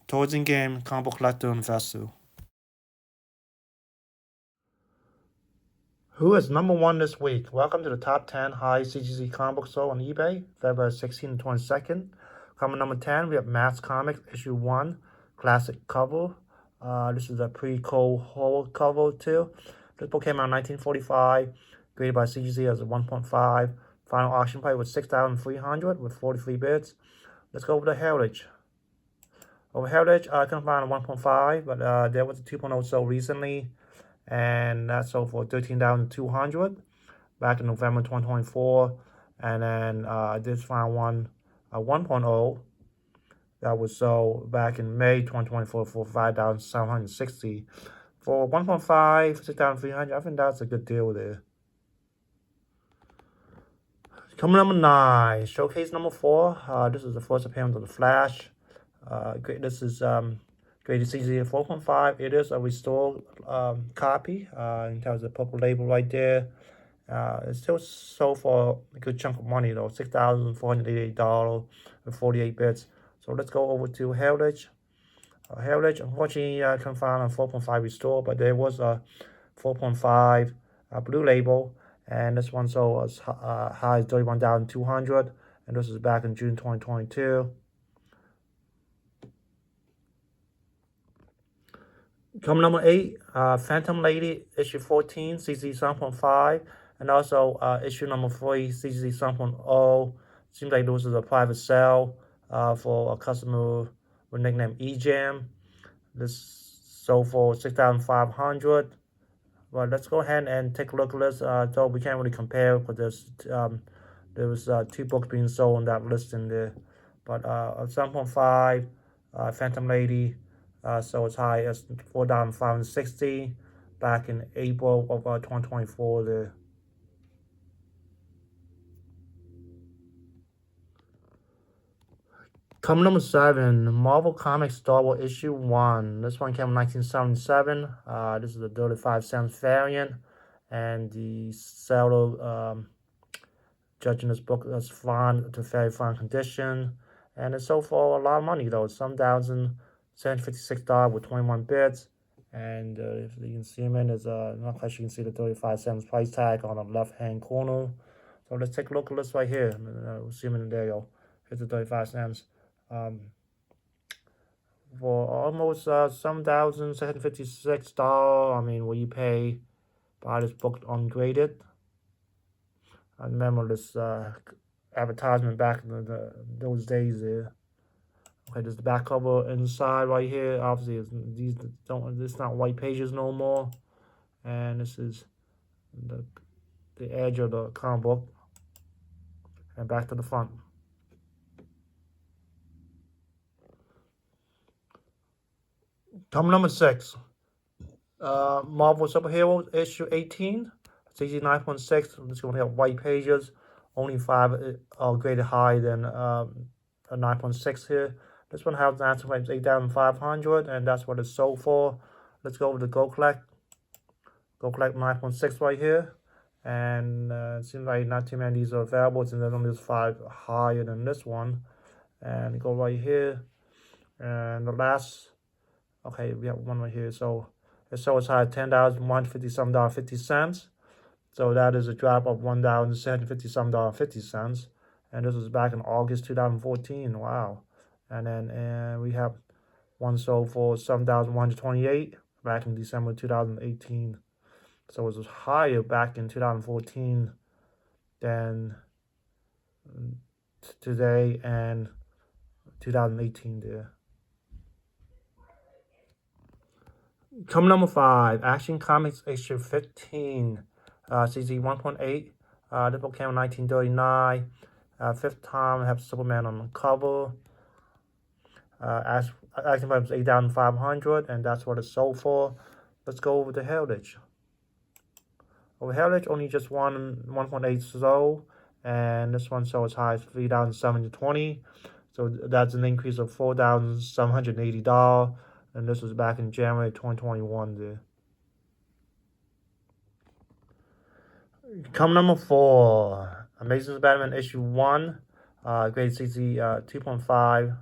Towards in game, comic book collector, investor. Who is number one this week? Welcome to the top 10 high CGC comic book sold on eBay, February 16 and 22nd. Coming number 10, we have Mass Comics issue 1, classic cover. This is a pre-Cold War cover too. This book came out in 1945, graded by CGC as a 1.5. Final auction price was $6,300 with 43 bids. Let's go over the Heritage. Over Heritage, I couldn't find a 1.5, but there was a 2.0 sold recently, and that sold for $13,200 back in November 2024. And then I did find one, a 1.0, that was sold back in May 2024 for $5,760. For 1.5, $6,300, I think that's a good deal there. Coming number 9, showcase number 4. This is the first appearance of the Flash. This is graded CGC 4.5. It is a restored copy. In terms of the purple label right there. It's still sold for a good chunk of money though, $6,488 with 48 bits. So let's go over to Heritage. Heritage, unfortunately, I couldn't find a 4.5 restore, but there was a 4.5 blue label, and this one sold as high as $31,200, and this is back in June 2022. Coming number 8, Phantom Lady, issue 14, CC 7.5, and also issue number 3, CC 7.0. Seems like this is a private sale for a customer with nickname eJam. This sold for $6,500. Well, let's go ahead and take a look at this. Though we can't really compare because there was 2 books being sold on that list in there. But 7.5, Phantom Lady. So as high as $4,560 back in April of 2024 there. Coming number 7, Marvel Comics Star Wars issue 1. This one came in 1977. This is the 35-cent variant, and the seller judging this book as fine to very fine condition, and it sold for a lot of money though, some $756 with 21 bits. And if you can see them, there's not quite sure you can see the 35 cents price tag on the left hand corner. So let's take a look at this right here. Assuming there you go. Here's the 35 cents. For almost $7,756. I mean, will you pay buy this book ungraded? I remember this advertisement back in those days there. Okay, there's the back cover inside right here. Obviously, it's not white pages no more, and this is the edge of the comic book, and back to the front. Coming number 6, Marvel Superheroes issue 18, CG 9.6. This is going to have white pages. Only 5 are graded higher than a 9.6 here. This one has an answer price $8,500, and that's what it's sold for. Let's go over to Go Collect. Go Collect 9.6 right here, and it seems like not too many of these are available, since there's only 5 higher than this one. And go right here, and the last. Okay, we have one right here. So it's so as high as $10,150 So that is a drop of $1,750 and this was back in August 2014. Wow. And then we have one sold for $7,128 back in December 2018. So it was higher back in 2014 than today and 2018 there. Coming number 5, Action Comics issue 15, CZ 1.8. This book came in 1939. 5th time I have Superman on the cover. Action price was $8,500, and that's what it's sold for. Let's go over to Heritage. Over Heritage, only just 1.8 sold, and this one sold as high as $3,720. So that's an increase of $4,780. And this was back in January 2021 there. Come number 4, Amazing Spider-Man issue 1, grade CC 2.5.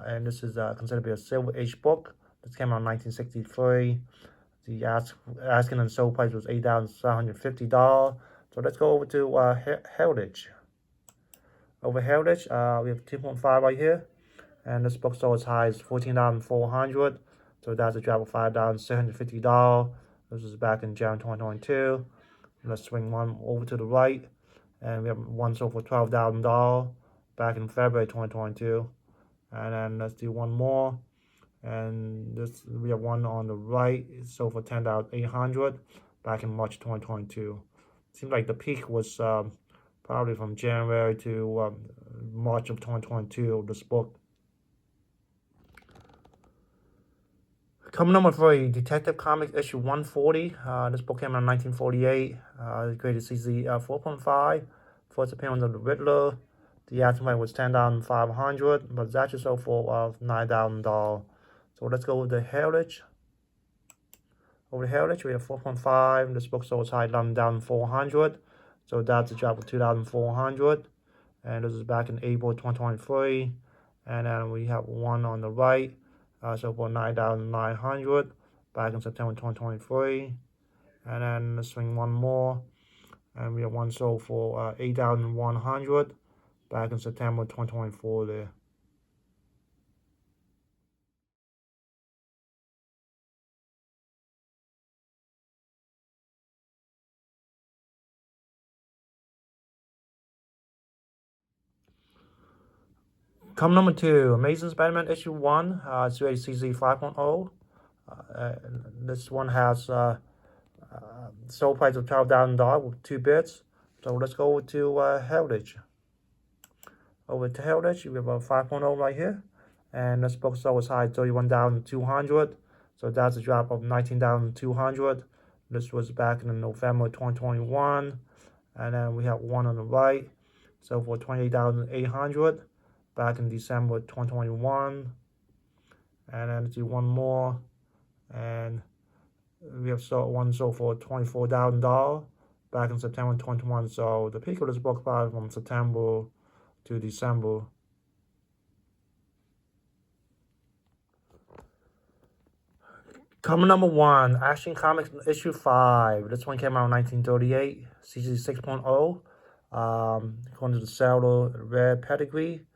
and this is considered to be a Silver Age book. This came out in 1963. The asking and sold price was $8,750. So let's go over to Heritage. Over Heritage, we have 2.5 right here, and this book sold as high as $14,400. So that's a drop of $5,650. This is back in January 2022. Let's swing one over to the right, and we have one sold for $12,000 back in February 2022. And then let's do one more, and this we have one on the right. It sold for $10,800 back in March 2022. Seems like the peak was probably from January to March of 2022 of this book. Coming number 3, Detective Comics issue 140. This book came out in 1948. Graded CGC 4.5. First appearance of the Riddler. The asking price was $10,500, but it's actually sold for $9,000. So let's go with the Heritage. Over the Heritage, we have 4.5. This book sold as high $11,400. So that's a drop of $2,400. And this is back in April 2023. And then we have one on the right. So for $9,900 back in September 2023. And then let's swing one more. And we have one sold for $8,100 back in September 2024 there. Come number 2, Amazing Spider-Man issue 1. It's rated CGC 5.0. This one has sold price of $12,000 with 2 bits. So let's go over to Heritage. Over to Heritage, we have a 5.0 right here. And this book sold as high as $31,200. So that's a drop of $19,200. This was back in November 2021. And then we have one on the right. So for $28,800 back in December 2021. And then let's do one more. And we have one sold for $24,000 back in September 2021. So the peak of this book probably from September to December. Coming number 1, Action Comics issue 5. This one came out in 1938, CGC 6.0. According to the seller, Red Pedigree,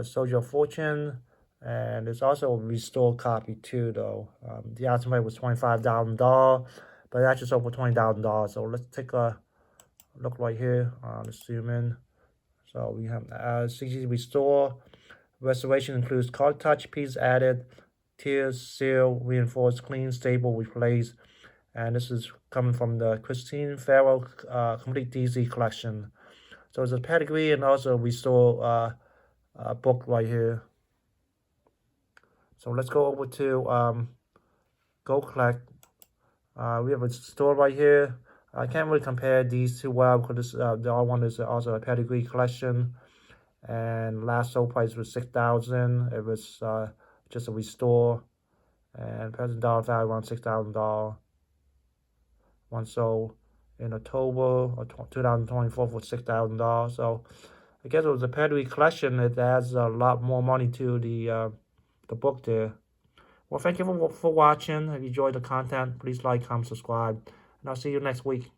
Soldier of Fortune, and there's also a restored copy too, though. The asking price was $25,000, but it actually sold for $20,000. So let's take a look right here. Let's zoom in. So we have CGC Restore. Restoration includes card touch, piece added, tears, seal, reinforced, clean, stable, replaced. And this is coming from the Christine Farrell Complete DC collection. So it's a pedigree and also restore book right here. So let's go over to Go Collect. We have a store right here. I can't really compare these two well because the other one is also a pedigree collection. And last sold price was $6,000. It was just a restore. And present dollar value around $6,000. One sold in October of 2024 for $6,000. So I guess it was a pedigree collection. It adds a lot more money to the book there. Well, thank you for watching. If you enjoyed the content, please like, comment, subscribe, and I'll see you next week.